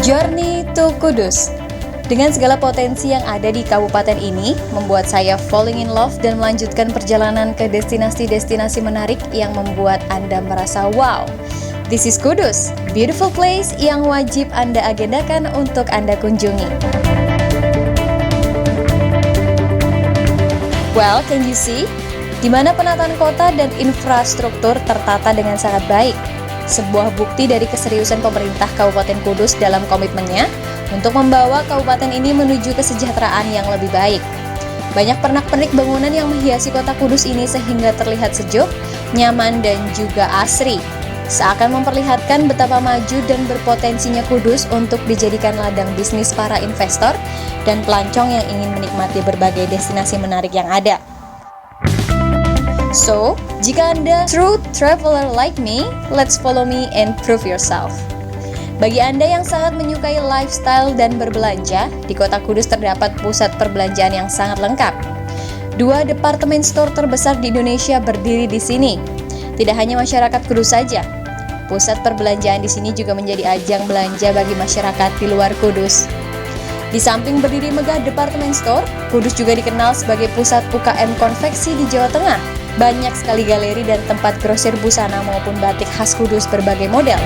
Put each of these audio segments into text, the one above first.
Journey to Kudus. Dengan segala potensi yang ada di kabupaten ini, membuat saya falling in love dan melanjutkan perjalanan ke destinasi-destinasi menarik yang membuat Anda merasa wow. This is Kudus, beautiful place yang wajib Anda agendakan untuk Anda kunjungi. Well, can you see? Di mana penataan kota dan infrastruktur tertata dengan sangat baik. Sebuah bukti dari keseriusan pemerintah Kabupaten Kudus dalam komitmennya untuk membawa kabupaten ini menuju kesejahteraan yang lebih baik. Banyak pernak-pernik bangunan yang menghiasi kota Kudus ini sehingga terlihat sejuk, nyaman, dan juga asri. Seakan memperlihatkan betapa maju dan berpotensinya Kudus untuk dijadikan ladang bisnis para investor dan pelancong yang ingin menikmati berbagai destinasi menarik yang ada. So, jika Anda true traveler like me, let's follow me and prove yourself. Bagi Anda yang sangat menyukai lifestyle dan berbelanja, di kota Kudus terdapat pusat perbelanjaan yang sangat lengkap. 2 departemen store terbesar di Indonesia berdiri di sini. Tidak hanya masyarakat Kudus saja, pusat perbelanjaan di sini juga menjadi ajang belanja bagi masyarakat di luar Kudus. Di samping berdiri megah departemen store, Kudus juga dikenal sebagai pusat UKM konveksi di Jawa Tengah. Banyak sekali galeri dan tempat grosir busana maupun batik khas Kudus berbagai model.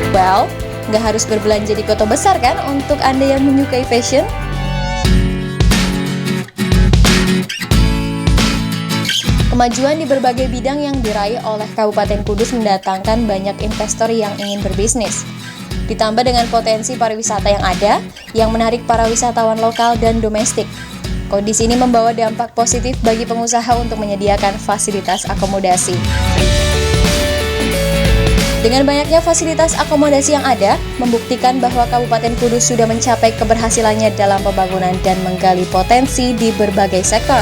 Well, nggak harus berbelanja di kota besar kan untuk Anda yang menyukai fashion? Kemajuan di berbagai bidang yang diraih oleh Kabupaten Kudus mendatangkan banyak investor yang ingin berbisnis. Ditambah dengan potensi pariwisata yang ada, yang menarik para wisatawan lokal dan domestik. Kondisi ini membawa dampak positif bagi pengusaha untuk menyediakan fasilitas akomodasi. Dengan banyaknya fasilitas akomodasi yang ada, membuktikan bahwa Kabupaten Kudus sudah mencapai keberhasilannya dalam pembangunan dan menggali potensi di berbagai sektor.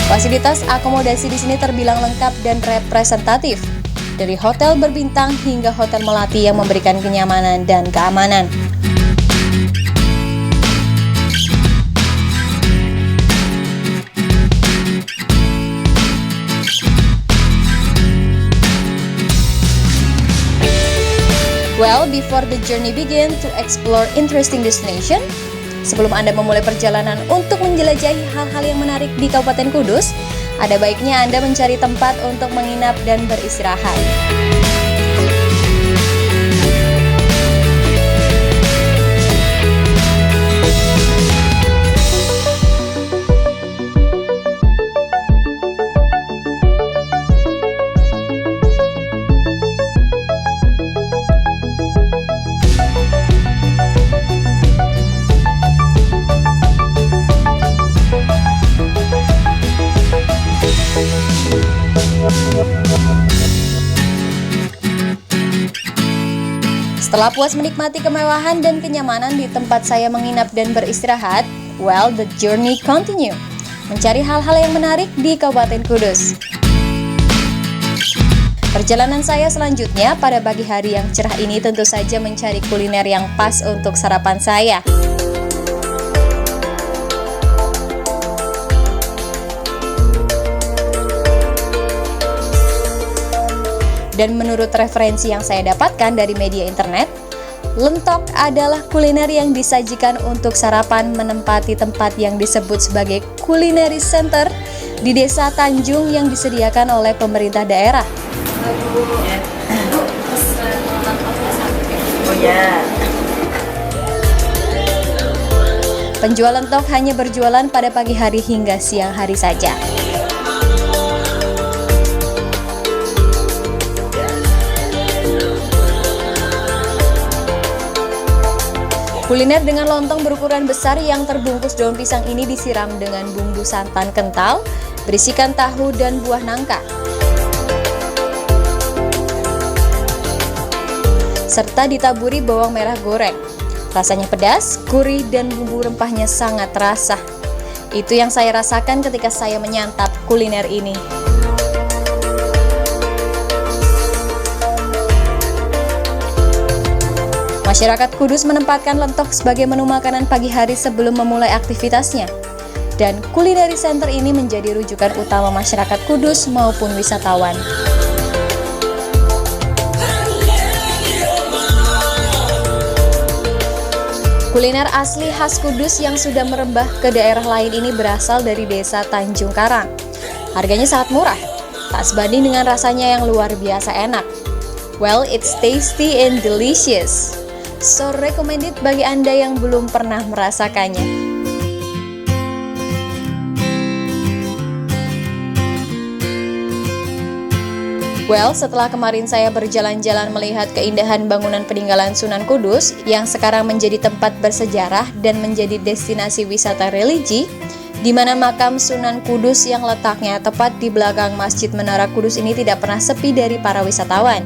Fasilitas akomodasi di sini terbilang lengkap dan representatif. Dari hotel berbintang hingga hotel melati yang memberikan kenyamanan dan keamanan. Well, before the journey begin to explore interesting destination, sebelum Anda memulai perjalanan untuk menjelajahi hal-hal yang menarik di Kabupaten Kudus, ada baiknya Anda mencari tempat untuk menginap dan beristirahat. Setelah puas menikmati kemewahan dan kenyamanan di tempat saya menginap dan beristirahat, well, the journey continue. Mencari hal-hal yang menarik di Kabupaten Kudus. Perjalanan saya selanjutnya pada pagi hari yang cerah ini tentu saja mencari kuliner yang pas untuk sarapan saya. Dan menurut referensi yang saya dapatkan dari media internet, lentok adalah kuliner yang disajikan untuk sarapan menempati tempat yang disebut sebagai culinary center di Desa Tanjung yang disediakan oleh pemerintah daerah. Penjual lentok hanya berjualan pada pagi hari hingga siang hari saja. Kuliner dengan lontong berukuran besar yang terbungkus daun pisang ini disiram dengan bumbu santan kental, berisikan tahu dan buah nangka. Serta ditaburi bawang merah goreng. Rasanya pedas, gurih, dan bumbu rempahnya sangat terasa. Itu yang saya rasakan ketika saya menyantap kuliner ini. Masyarakat Kudus menempatkan lentok sebagai menu makanan pagi hari sebelum memulai aktivitasnya. dan Culinary Center ini menjadi rujukan utama masyarakat Kudus maupun wisatawan. Kuliner asli khas Kudus yang sudah merembah ke daerah lain ini berasal dari desa Tanjung Karang. Harganya sangat murah, tak sebanding dengan rasanya yang luar biasa enak. Well, it's tasty and delicious. So recommended bagi Anda yang belum pernah merasakannya. Well, setelah kemarin saya berjalan-jalan melihat keindahan bangunan peninggalan Sunan Kudus yang sekarang menjadi tempat bersejarah dan menjadi destinasi wisata religi, di mana makam Sunan Kudus yang letaknya tepat di belakang Masjid Menara Kudus ini tidak pernah sepi dari para wisatawan,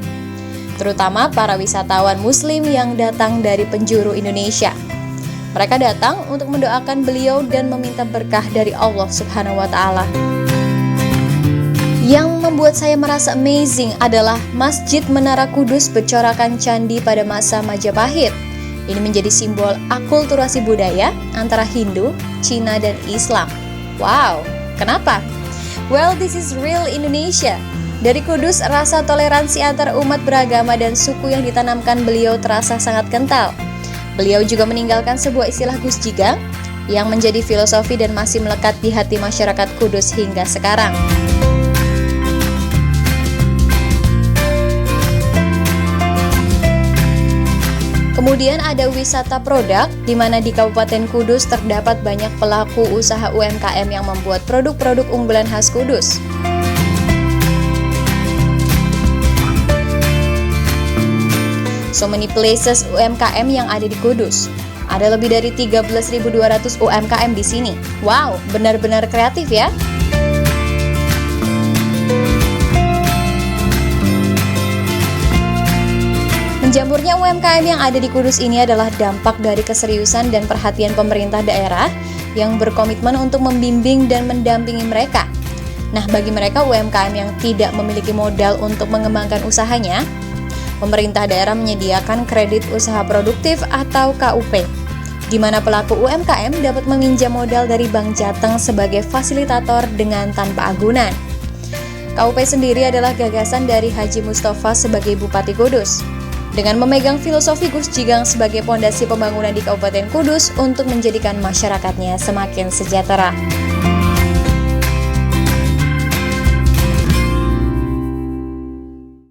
terutama para wisatawan Muslim yang datang dari penjuru Indonesia. Mereka datang untuk mendoakan beliau dan meminta berkah dari Allah Subhanahu wa Ta'ala. Yang membuat saya merasa amazing adalah Masjid Menara Kudus bercorakan candi pada masa Majapahit. Ini menjadi simbol akulturasi budaya antara Hindu, Cina, dan Islam. Wow, kenapa? Well, this is real Indonesia. Dari Kudus, rasa toleransi antar umat beragama dan suku yang ditanamkan beliau terasa sangat kental. Beliau juga meninggalkan sebuah istilah Gus Jigang yang menjadi filosofi dan masih melekat di hati masyarakat Kudus hingga sekarang. Kemudian ada wisata produk, di mana di Kabupaten Kudus terdapat banyak pelaku usaha UMKM yang membuat produk-produk unggulan khas Kudus. So many places UMKM yang ada di Kudus. Ada lebih dari 13.200 UMKM di sini. Wow, benar-benar kreatif ya. Menjamurnya UMKM yang ada di Kudus ini adalah dampak dari keseriusan dan perhatian pemerintah daerah yang berkomitmen untuk membimbing dan mendampingi mereka. Nah, bagi mereka UMKM yang tidak memiliki modal untuk mengembangkan usahanya, pemerintah daerah menyediakan kredit usaha produktif atau KUP, di mana pelaku UMKM dapat meminjam modal dari Bank Jateng sebagai fasilitator dengan tanpa agunan. KUP sendiri adalah gagasan dari Haji Mustafa sebagai Bupati Kudus, dengan memegang filosofi Gus Jigang sebagai pondasi pembangunan di Kabupaten Kudus untuk menjadikan masyarakatnya semakin sejahtera.